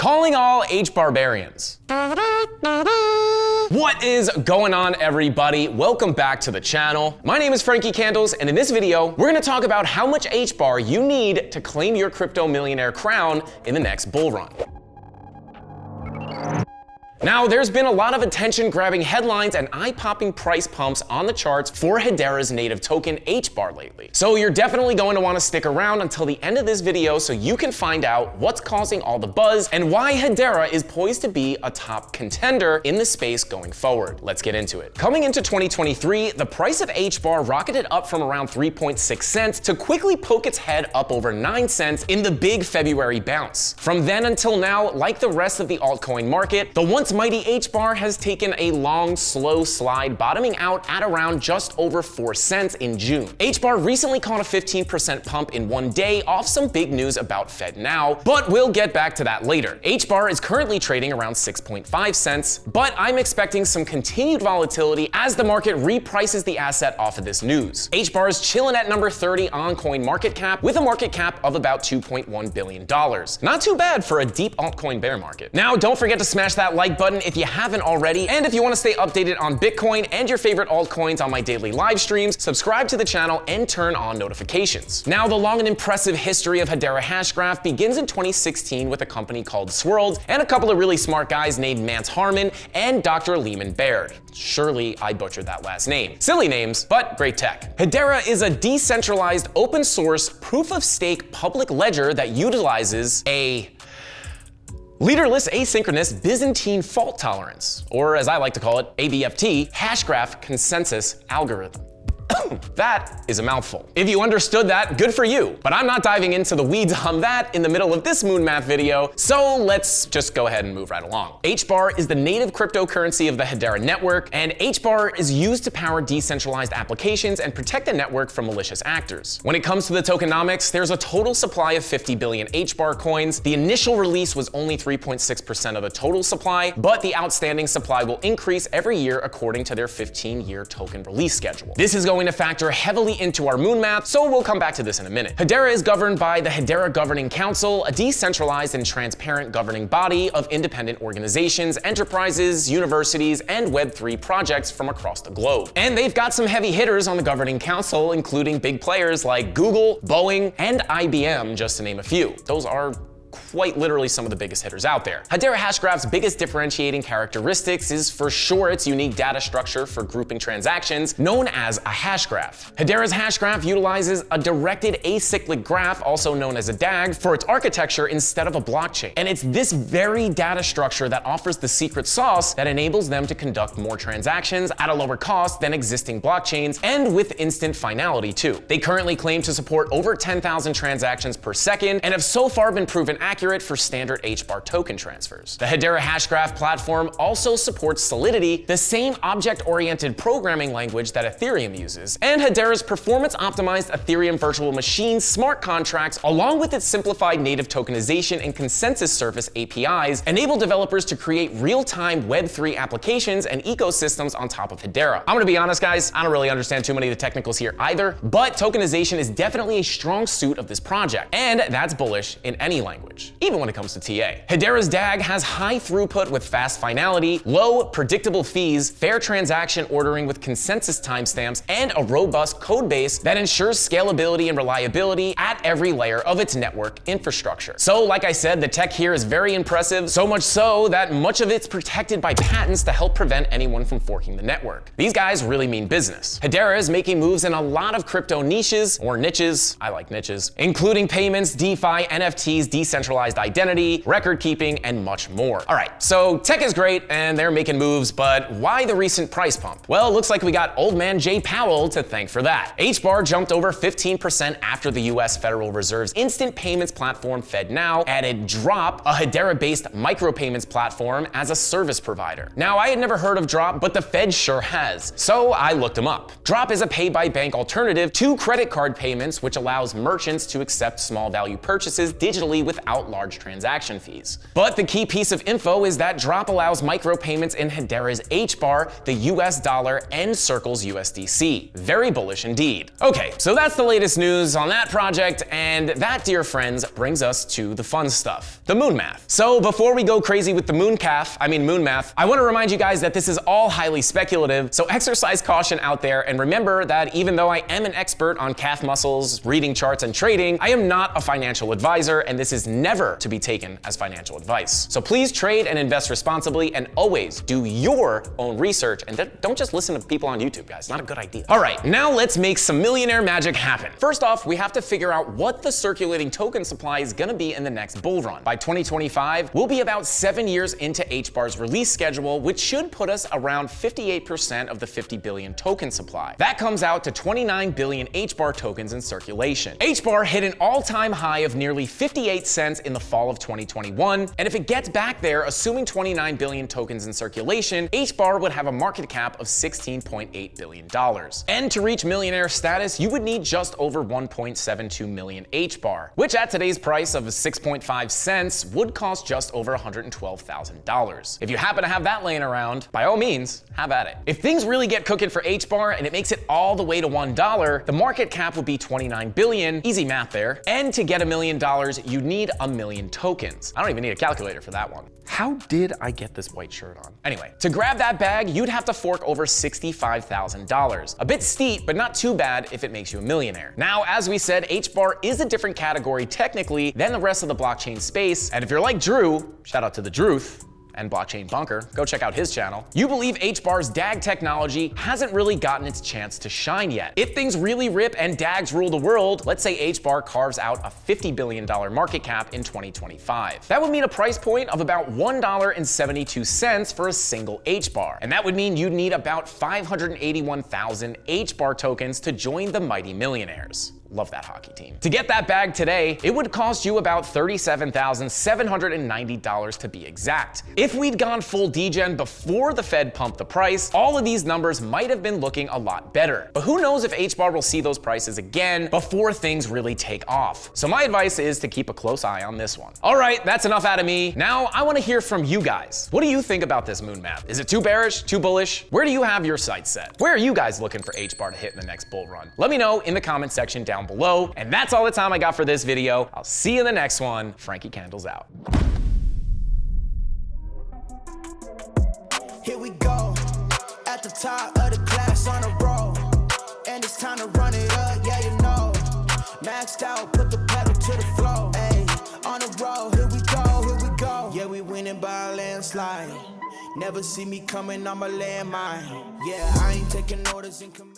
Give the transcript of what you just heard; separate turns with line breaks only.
Calling all H-barbarians. What is going on, everybody? Welcome back to the channel. My name is Frankie Candles, and in this video, we're gonna talk about how much H-bar you need to claim your crypto millionaire crown in the next bull run. Now, there's been a lot of attention-grabbing headlines and eye-popping price pumps on the charts for Hedera's native token HBAR lately. So you're definitely going to want to stick around until the end of this video so you can find out what's causing all the buzz and why Hedera is poised to be a top contender in the space going forward. Let's get into it. Coming into 2023, the price of HBAR rocketed up from around 3.6 cents to quickly poke its head up over 9 cents in the big February bounce. From then until now, like the rest of the altcoin market, the once mighty HBAR has taken a long, slow slide, bottoming out at around just over 4 cents in June. HBAR recently caught a 15% pump in one day off some big news about FedNow, but we'll get back to that later. HBAR is currently trading around 6.5 cents, but I'm expecting some continued volatility as the market reprices the asset off of this news. HBAR is chilling at number 30 on CoinMarketCap with a market cap of about $2.1 billion. Not too bad for a deep altcoin bear market. Now, don't forget to smash that like button if you haven't already, and if you want to stay updated on Bitcoin and your favorite altcoins on my daily live streams, subscribe to the channel and turn on notifications. Now, the long and impressive history of Hedera Hashgraph begins in 2016 with a company called Swirled and a couple of really smart guys named Mance Harmon and Dr. Lehman Baird. Surely I butchered that last name. Silly names, but great tech. Hedera is a decentralized, open source, proof of stake public ledger that utilizes a leaderless asynchronous Byzantine fault tolerance, or as I like to call it, ABFT, Hashgraph consensus algorithm. That is a mouthful. If you understood that, good for you. But I'm not diving into the weeds on that in the middle of this moon math video, so let's just go ahead and move right along. HBAR is the native cryptocurrency of the Hedera network, and HBAR is used to power decentralized applications and protect the network from malicious actors. When it comes to the tokenomics, there's a total supply of 50 billion HBAR coins. The initial release was only 3.6% of the total supply, but the outstanding supply will increase every year according to their 15-year token release schedule. This is going to factor heavily into our moon map, so we'll come back to this in a minute. Hedera is governed by the Hedera Governing Council, a decentralized and transparent governing body of independent organizations, enterprises, universities, and Web3 projects from across the globe. And they've got some heavy hitters on the Governing Council, including big players like Google, Boeing, and IBM, just to name a few. Those are quite literally some of the biggest hitters out there. Hedera Hashgraph's biggest differentiating characteristics is for sure its unique data structure for grouping transactions, known as a hash graph. Hedera's hash graph utilizes a directed acyclic graph, also known as a DAG, for its architecture instead of a blockchain. And it's this very data structure that offers the secret sauce that enables them to conduct more transactions at a lower cost than existing blockchains, and with instant finality too. They currently claim to support over 10,000 transactions per second and have so far been proven accurate for standard HBAR token transfers. The Hedera Hashgraph platform also supports Solidity, the same object-oriented programming language that Ethereum uses, and Hedera's performance-optimized Ethereum virtual machine smart contracts, along with its simplified native tokenization and consensus service APIs, enable developers to create real-time Web3 applications and ecosystems on top of Hedera. I'm gonna be honest, guys, I don't really understand too many of the technicals here either, but tokenization is definitely a strong suit of this project, and that's bullish in any language, even when it comes to TA. Hedera's DAG has high throughput with fast finality, low predictable fees, fair transaction ordering with consensus timestamps, and a robust code base that ensures scalability and reliability at every layer of its network infrastructure. So like I said, the tech here is very impressive, so much so that much of it's protected by patents to help prevent anyone from forking the network. These guys really mean business. Hedera is making moves in a lot of crypto niches, or niches, I like niches, including payments, DeFi, NFTs, decentralized identity, record keeping, and much more. All right, so tech is great and they're making moves, but why the recent price pump? Well, it looks like we got old man Jay Powell to thank for that. HBAR jumped over 15% after the US Federal Reserve's instant payments platform FedNow added Drop, a Hedera-based micropayments platform, as a service provider. Now, I had never heard of Drop, but the Fed sure has, so I looked them up. Drop is a pay-by-bank alternative to credit card payments, which allows merchants to accept small value purchases digitally without without large transaction fees. But the key piece of info is that Drop allows micropayments in Hedera's HBAR, the US dollar, and Circle's USDC. Very bullish indeed. Okay, so that's the latest news on that project, and that, dear friends, brings us to the fun stuff, the moon math. So before we go crazy with the moon math, I want to remind you guys that this is all highly speculative, so exercise caution out there, and remember that even though I am an expert on calf muscles, reading charts, and trading, I am not a financial advisor, and this is never to be taken as financial advice. So please trade and invest responsibly, and always do your own research, and don't just listen to people on YouTube, guys. Not a good idea. All right, now let's make some millionaire magic happen. First off, we have to figure out what the circulating token supply is gonna be in the next bull run. By 2025, we'll be about 7 years into HBAR's release schedule, which should put us around 58% of the 50 billion token supply. That comes out to 29 billion HBAR tokens in circulation. HBAR hit an all-time high of nearly 58 cents in the fall of 2021, and if it gets back there, assuming 29 billion tokens in circulation, HBAR would have a market cap of $16.8 billion. And to reach millionaire status, you would need just over 1.72 million HBAR, which at today's price of 6.5 cents would cost just over $112,000. If you happen to have that laying around, by all means, have at it. If things really get cooking for HBAR and it makes it all the way to $1, the market cap would be 29 billion, easy math there, and to get $1 million, you'd need 1 million tokens. I don't even need a calculator for that one. How did I get this white shirt on? Anyway, to grab that bag, you'd have to fork over $65,000. A bit steep, but not too bad if it makes you a millionaire. Now, as we said, HBAR is a different category technically than the rest of the blockchain space, and if you're like Drew, shout out to the Druth, and Blockchain Bunker, go check out his channel, you believe HBAR's DAG technology hasn't really gotten its chance to shine yet. If things really rip and DAGs rule the world, let's say HBAR carves out a $50 billion market cap in 2025. That would mean a price point of about $1.72 for a single HBAR. And that would mean you'd need about 581,000 HBAR tokens to join the mighty millionaires. Love that hockey team. To get that bag today, it would cost you about $37,790 to be exact. If we'd gone full degen before the Fed pumped the price, all of these numbers might have been looking a lot better. But who knows if HBAR will see those prices again before things really take off. So my advice is to keep a close eye on this one. All right, that's enough out of me. Now I want to hear from you guys. What do you think about this moon math? Is it too bearish, too bullish? Where do you have your sights set? Where are you guys looking for HBAR to hit in the next bull run? Let me know in the comment section down below. And that's all the time I got for this video. I'll see you in the next one. Frankie Candles out.
Here we go, at the top of the class on a roll, and it's time to run it up, yeah you know, maxed out, put the pedal to the floor, ayy, on the road, here we go, yeah we winning by a landslide, never see me coming on my landmine, yeah I ain't taking orders in command.